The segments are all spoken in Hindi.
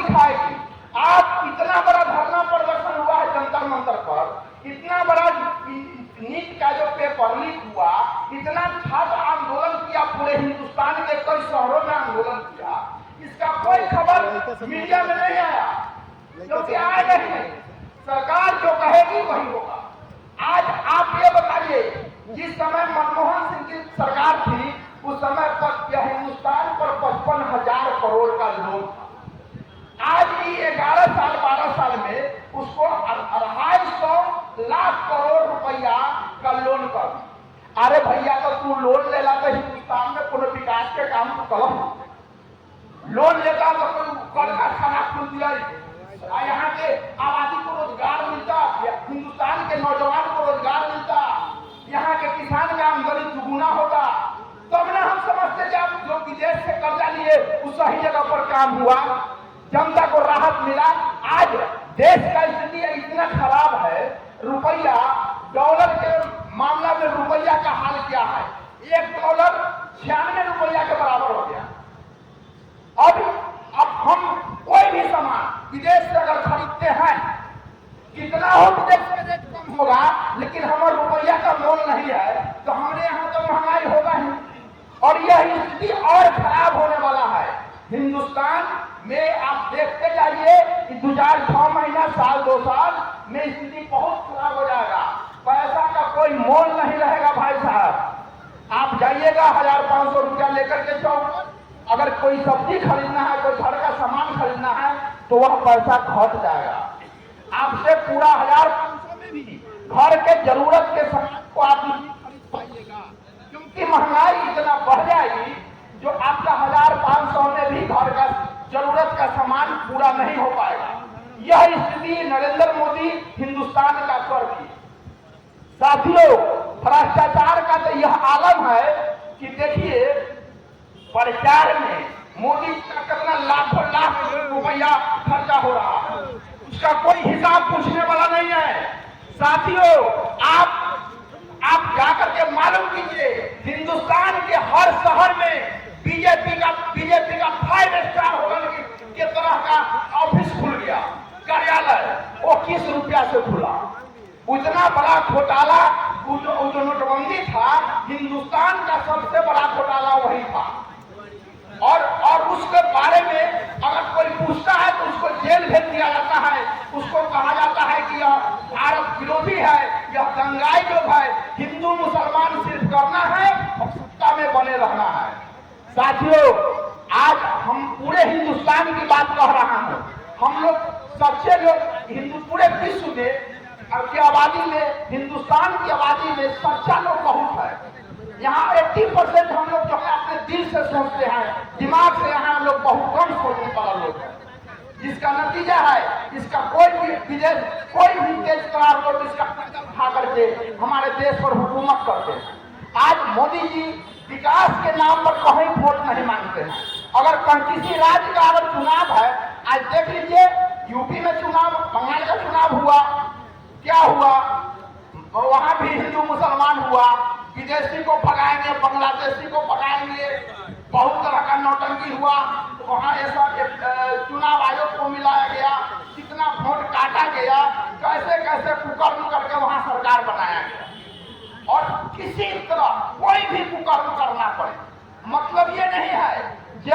दिखाएगी। आज इतना बड़ा धरना प्रदर्शन हुआ है जंतर मंतर पर, इतना बड़ा नीट का जो पेपर लीक हुआ, इतना छात्र आंदोलन किया, पूरे हिंदुस्तान के कई शहरों में आंदोलन किया, इसका कोई खबर मीडिया में नहीं आया, क्योंकि आए नहीं। सरकार जो कहेगी वही होगा। आज आप ये बताइए, जिस समय मनमोहन सिंह की सरकार थी उस समय पर यह हिंदुस्तान पर 55,000 करोड़ का लोन था। आज ही 11 साल 12 साल में उसको 250 लाख करोड़ रुपया का लोन कर। अरे भैया, तो तू लोन लेला तो हिंदुस्तान में कोई विकास के काम तो कलम लोन लेता तो कोई कल कारखाना खुल दिया, यहाँ के आबादी को रोजगार मिलता, हिंदुस्तान के नौजवान को रोजगार मिलता, यहाँ के किसान का आमदनी दुगुना होता, तब ना हम समझते कि आप जो विदेश से कर्जा लिए उस सही जगह पर काम हुआ, जनता को राहत मिला। आज देश का स्थिति इतना खराब है, रुपया डॉलर के मामला में रुपया का हाल क्या है, $1 96 रुपया के बराबर हो गया। अब हम कोई भी सामान विदेश से अगर खरीदते हैं, कितना हो विदेश में रेट कम होगा, लेकिन हमारा रुपया का मोल नहीं है, तो हमारे यहाँ तो महंगाई होगा ही, और यह स्थिति और खराब होने वाला है। हिंदुस्तान में आप देखते जाइए कि 2006 महीना, साल 2 साल में स्थिति बहुत खराब हो जाएगा, पैसा का कोई मोल नहीं रहेगा। भाई साहब, आप जाइएगा 1500 रुपया लेकर के चौक, अगर कोई सब्जी खरीदना है, कोई घर का सामान खरीदना है, तो वह पैसा घट जाएगा। आपसे पूरा 1500 में भी घर के जरूरत के सामान को आप नहीं खरीद पाइएगा, क्योंकि महंगाई इतना बढ़ जाएगी जो आपका 1500 में भी घर का जरूरत का सामान पूरा नहीं हो पाएगा। यह स्थिति नरेंद्र मोदी हिंदुस्तान का कर दी। साथियों, भ्रष्टाचार का तो यह आलम है कि देखिए, प्रचार में मोदी का कितना लाखों लाख रुपया खर्चा हो रहा है, उसका कोई हिसाब पूछने वाला नहीं है। साथियों, आप जाकर के मालूम कीजिए, हिंदुस्तान के हर शहर में बीजेपी का 5 स्टार होटल के तरह का ऑफिस खुल गया, कार्यालय, वो किस रुपया से खुला? उतना बड़ा घोटाला जो नोटबंदी था, हिंदुस्तान का सबसे बड़ा घोटाला वही था। और उसके बारे में अगर कोई पूछता है तो उसको जेल भेज दिया जाता है, उसको कहा जाता है कि यह भारत विरोधी है, यह दंगाई लोग है, हिंदू मुसलमान सिर्फ करना है और सत्ता में बने रहना है। साथियों, आज हम पूरे हिंदुस्तान की बात कह रहा हूँ, हम लोग सच्चे लोग पूरे विश्व में की आबादी में, हिंदुस्तान की आबादी में सच्चा लोग बहुत है। यहाँ 80% हम लोग जो है अपने दिल से सोचते हैं, दिमाग से यहाँ हम लोग बहुत कम सोचने वाला लोग हैं, जिसका नतीजा है इसका कोई भी विदेश, कोई भी तेज तरार लोग इसका फायदा उठा करके हमारे देश पर हुकूमत करते हैं। आज मोदी जी विकास के नाम पर कहीं वोट नहीं मांगते हैं। अगर किसी राज्य का अगर चुनाव है, आज देख लीजिए यूपी में चुनाव, बंगाल का चुनाव हुआ, क्या हुआ? वहां भी हिंदू मुसलमान हुआ, विदेशी को भगाएंगे, बांग्लादेशी को भगाएंगे, बहुत तरह का नौटंकी हुआ। वहां ऐसा चुनाव आयोग को मिलाया गया, कितना वोट काटा गया, कैसे कैसे कुकर्म करके वहां सरकार बनाया गया। और किसी तरह कोई भी कुकर्म करना पड़े, मतलब ये नहीं है कि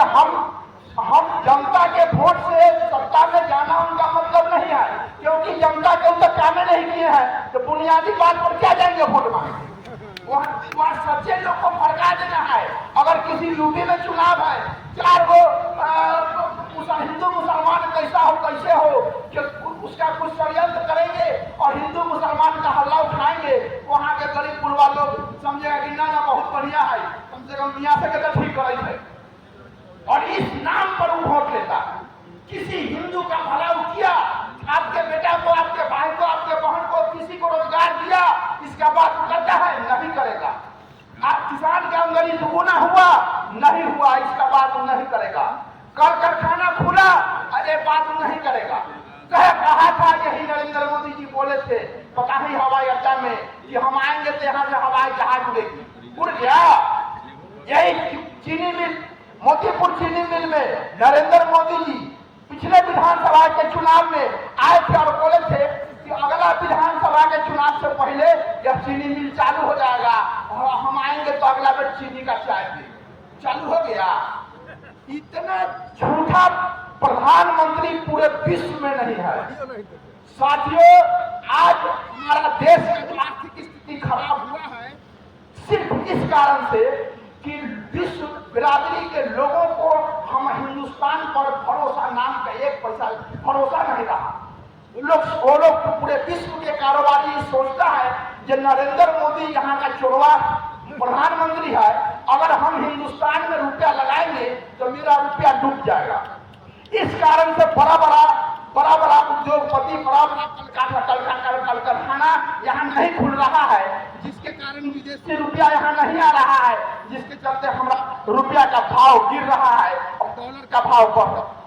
हम जनता के वोट से सत्ता में जाना उनका मतलब नहीं है, क्योंकि जनता के उनसे कामें नहीं किए हैं तो बुनियादी बात पर क्या जाएंगे वोट मांगे? वहाँ सच्चे लोग को भड़का देना है। अगर किसी यूपी में चुनाव है, 4 गो हिंदू मुसलमान कैसा हो कैसे हो कि उसका कुछ षड्यंत्र करेंगे और हिंदू मुसलमान का हल्ला उठाएंगे, वहाँ के गरीब गुरबा लोग समझेगा कि ना बहुत बढ़िया है, कम से कम मियाँ से तो ठीक करे थे, और इस नाम पर वो वोट लेता है। किसी हिंदू का भला किया, आपके बेटा को, आपके भाई को, आपके बहन को, किसी को रोजगार दिया, इसका बात करता है? नहीं करेगा। आप किसान का आमदनी दुगुना हुआ, नहीं हुआ, इसका बात नहीं करेगा। कल कारखाना खुला, अरे बात नहीं करेगा। कहा था यही नरेंद्र मोदी जी बोले थे, पता नहीं हवाई अड्डा में कि हम आएंगे तो यहाँ से हवाई जहाज उड़ेगी, उड़ गया। यही चीनी मिल, मोतीपुर चीनी मिल में नरेंद्र मोदी जी पिछले विधान विधानसभा के चुनाव में आए थे और बोले थे कि अगला विधानसभा के चुनाव से पहले यह चीनी मिल चालू हो जाएगा और हम आएंगे तो अगला बार चीनी का चाय पिएंगे। चालू हो गया। इतना झूठा प्रधानमंत्री पूरे विश्व में नहीं है। साथियों, आज हमारा देश का जो आर्थिक स्थिति खराब हुआ है सिर्फ इस कारण से कि विश्व बिरादरी के लोगों को हम हिंदुस्तान पर भरोसा नाम का 1% भरोसा नहीं रहा। वो लोग पूरे विश्व के कारोबारी सोचता है कि नरेंद्र मोदी यहाँ का चोरवा प्रधानमंत्री है, अगर हम हिंदुस्तान में रुपया लगाएंगे तो मेरा रुपया डूब जाएगा। इस कारण से बड़ा बड़ा उद्योगपति, बड़ा कल कारखाना यहाँ नहीं खुल रहा है, जिसके कारण विदेशी रुपया यहाँ नहीं आ रहा है, जिसके चलते हमारा रुपया का भाव गिर रहा है और डॉलर का भाव बढ़ रहा है।